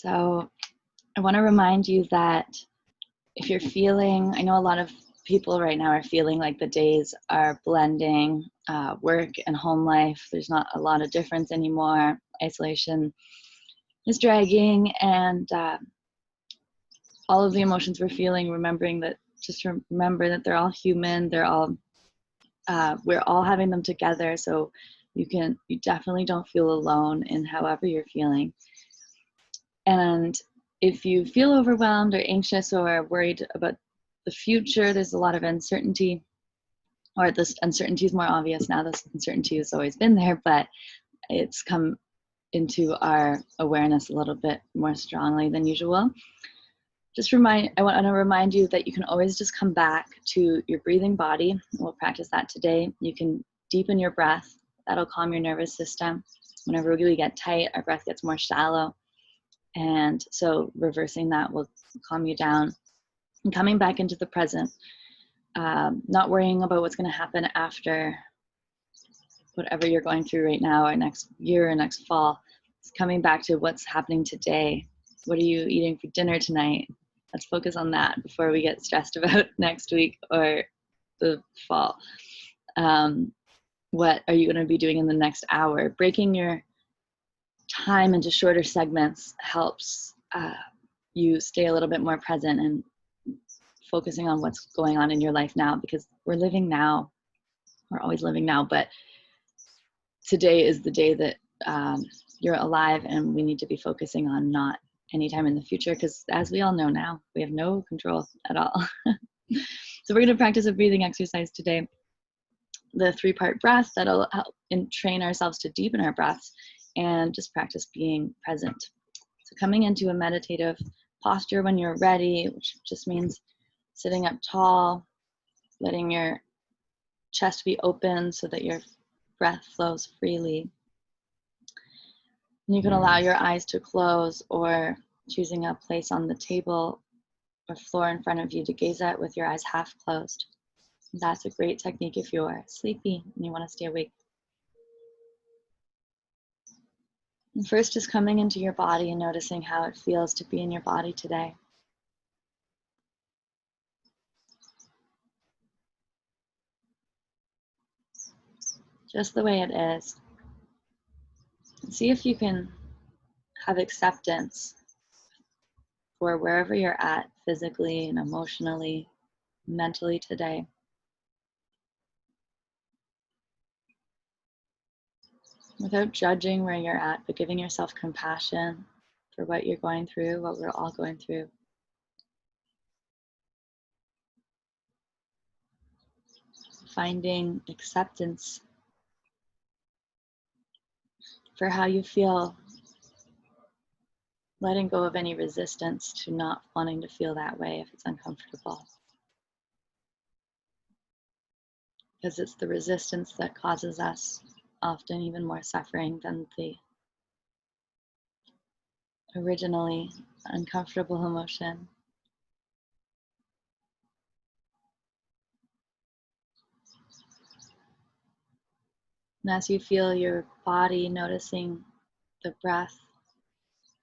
So I want to remind you that if you're feeling, I know a lot of people right now are feeling like the days are blending, work and home life. There's not a lot of difference anymore. Isolation is dragging, and all of the emotions we're feeling, remembering that, just remember that they're all human. They're all, we're all having them together. So you definitely don't feel alone in however you're feeling. And if you feel overwhelmed or anxious or worried about the future, there's a lot of uncertainty, or this uncertainty is more obvious now. This uncertainty has always been there, but it's come into our awareness a little bit more strongly than usual. I want to remind you that you can always just come back to your breathing body. We'll practice that today. You can deepen your breath. That'll calm your nervous system. Whenever we get tight, our breath gets more shallow. And so reversing that will calm you down. And coming back into the present, not worrying about what's going to happen after whatever you're going through right now, or next year or next fall. It's coming back to what's happening today. What are you eating for dinner tonight? Let's focus on that before we get stressed about next week or the fall. What are you going to be doing in the next hour? Breaking your time into shorter segments helps you stay a little bit more present and focusing on what's going on in your life now, because we're living now. We're always living now, but today is the day that you're alive, and we need to be focusing on not anytime in the future, because as we all know now, we have no control at all. So we're going to practice a breathing exercise today. The 3-part breath that'll help train ourselves to deepen our breaths and just practice being present. So coming into a meditative posture when you're ready, which just means sitting up tall, letting your chest be open so that your breath flows freely. And you can allow your eyes to close, or choosing a place on the table or floor in front of you to gaze at with your eyes half closed. That's a great technique if you're sleepy and you want to stay awake. And first, just coming into your body and noticing how it feels to be in your body today. Just the way it is. And see if you can have acceptance for wherever you're at physically and emotionally, mentally today. Without judging where you're at, but giving yourself compassion for what you're going through, what we're all going through. Finding acceptance for how you feel, letting go of any resistance to not wanting to feel that way if it's uncomfortable. Because it's the resistance that causes us often even more suffering than the originally uncomfortable emotion. And as you feel your body, noticing the breath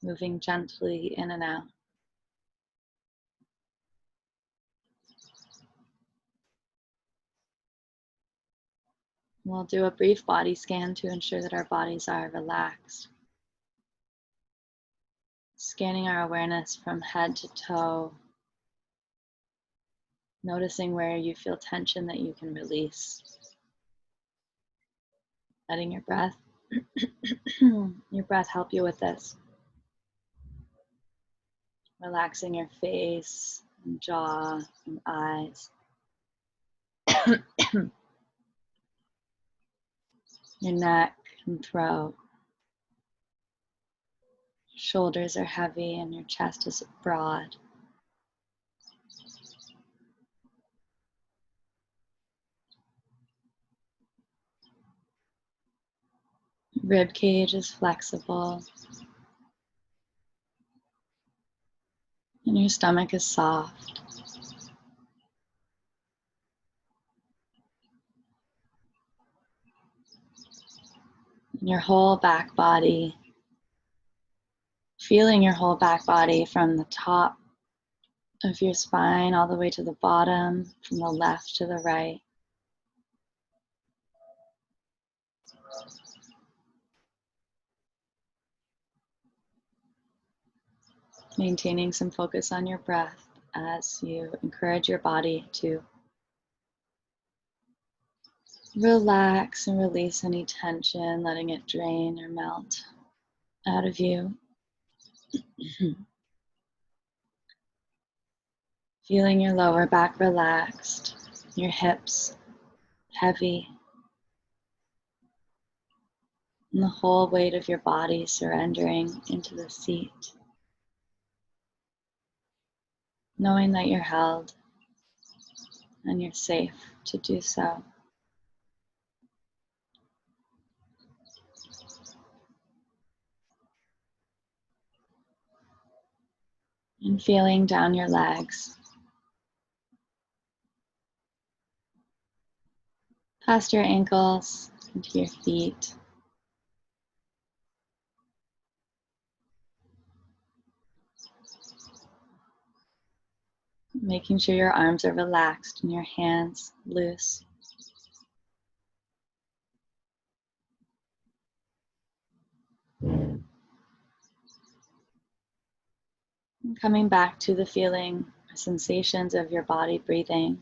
moving gently in and out. We'll do a brief body scan to ensure that our bodies are relaxed. Scanning our awareness from head to toe, noticing where you feel tension that you can release. Letting your breath help you with this. Relaxing your face and jaw and eyes. Your neck and throat. Your shoulders are heavy and your chest is broad. Rib cage is flexible. And your stomach is soft. And your whole back body Feeling your whole back body from the top of your spine all the way to the bottom, from the left to the right. Maintaining some focus on your breath as you encourage your body to relax and release any tension, letting it drain or melt out of you. Feeling your lower back relaxed, your hips heavy, and the whole weight of your body surrendering into the seat. Knowing that you're held and you're safe to do so. And feeling down your legs, past your ankles, into your feet. Making sure your arms are relaxed and your hands loose. And coming back to the feeling, sensations of your body breathing.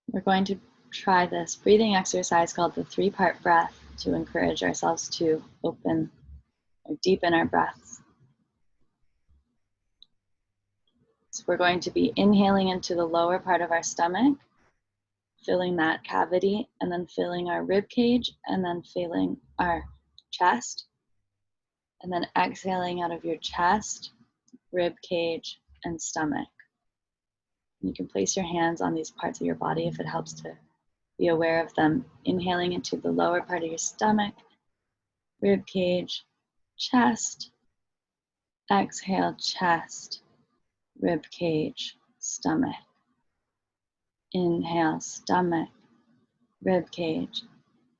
We're going to try this breathing exercise called the 3-part breath to encourage ourselves to open or deepen our breaths. So we're going to be inhaling into the lower part of our stomach, filling that cavity, and then filling our rib cage, and then filling our chest, and then exhaling out of your chest, rib cage, and stomach. You can place your hands on these parts of your body if it helps to be aware of them. Inhaling into the lower part of your stomach, rib cage, chest. Exhale, chest, rib cage, stomach. Inhale, stomach, rib cage,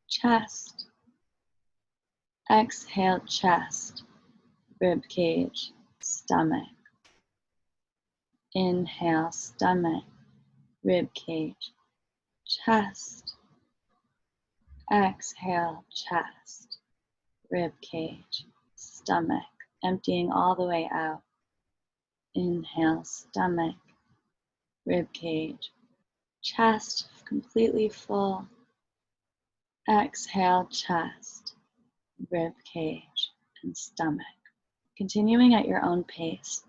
chest. Exhale, chest, rib cage, stomach. Inhale, stomach, rib cage, chest. Exhale, chest, rib cage, stomach. Emptying all the way out. Inhale, stomach, rib cage, chest completely full. Exhale, chest, rib cage, and stomach. Continuing at your own pace.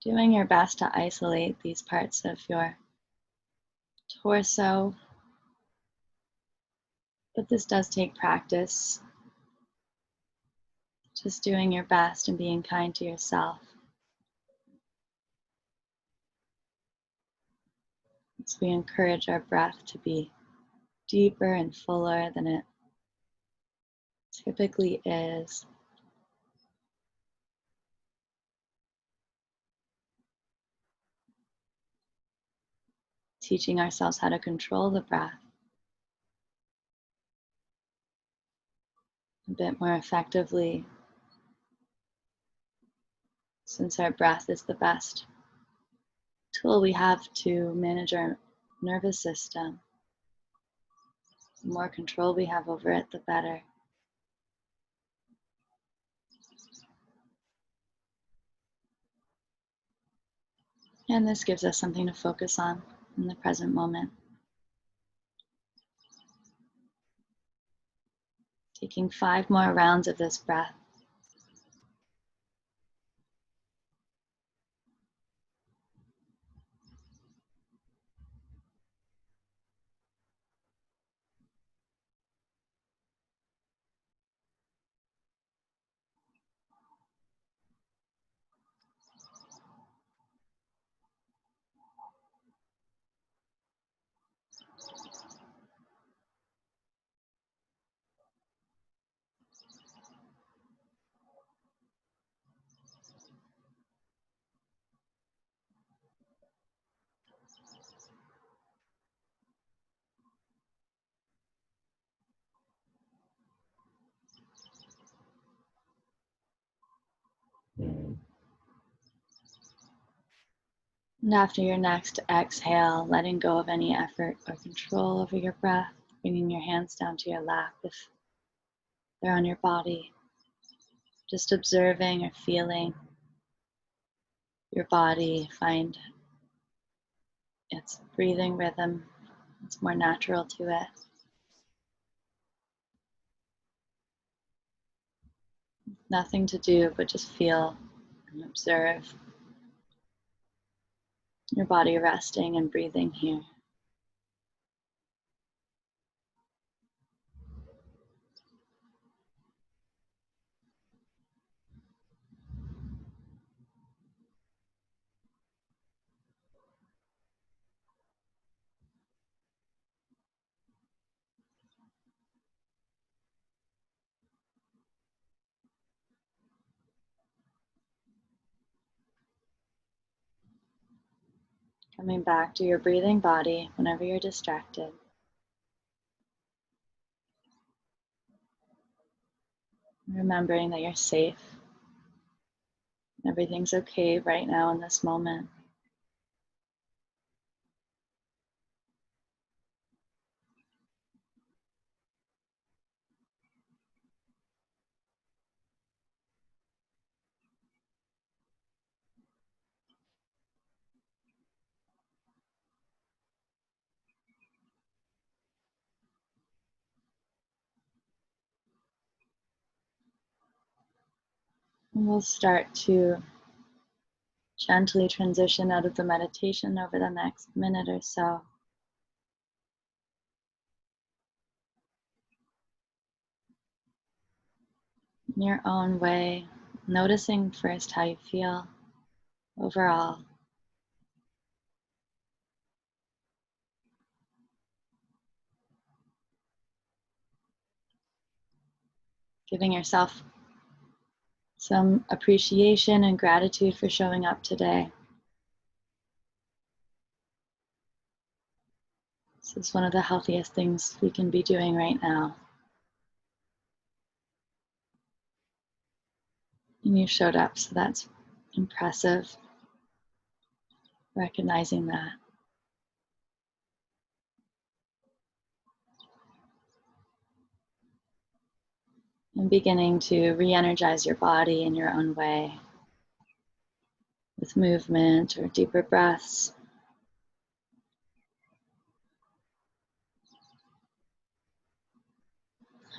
Doing your best to isolate these parts of your torso, but this does take practice. Just doing your best and being kind to yourself. As we encourage our breath to be deeper and fuller than it typically is. Teaching ourselves how to control the breath a bit more effectively, since our breath is the best tool we have to manage our nervous system. The more control we have over it, the better. And this gives us something to focus on in the present moment. Taking 5 more rounds of this breath. And after your next exhale, letting go of any effort or control over your breath, bringing your hands down to your lap if they're on your body. Just observing or feeling your body find its breathing rhythm. It's more natural to it. Nothing to do but just feel and observe your body resting and breathing here. Coming back to your breathing body whenever you're distracted. Remembering that you're safe. Everything's okay right now in this moment. And we'll start to gently transition out of the meditation over the next minute or so. In your own way, noticing first how you feel overall. Giving yourself some appreciation and gratitude for showing up today. This is one of the healthiest things we can be doing right now. And you showed up, so that's impressive. Recognizing that. And beginning to re-energize your body in your own way with movement or deeper breaths.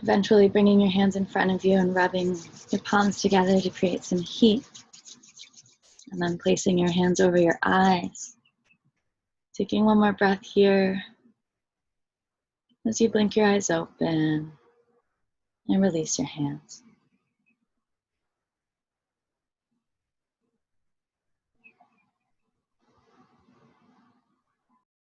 Eventually bringing your hands in front of you and rubbing your palms together to create some heat. And then placing your hands over your eyes. Taking one more breath here as you blink your eyes open and release your hands.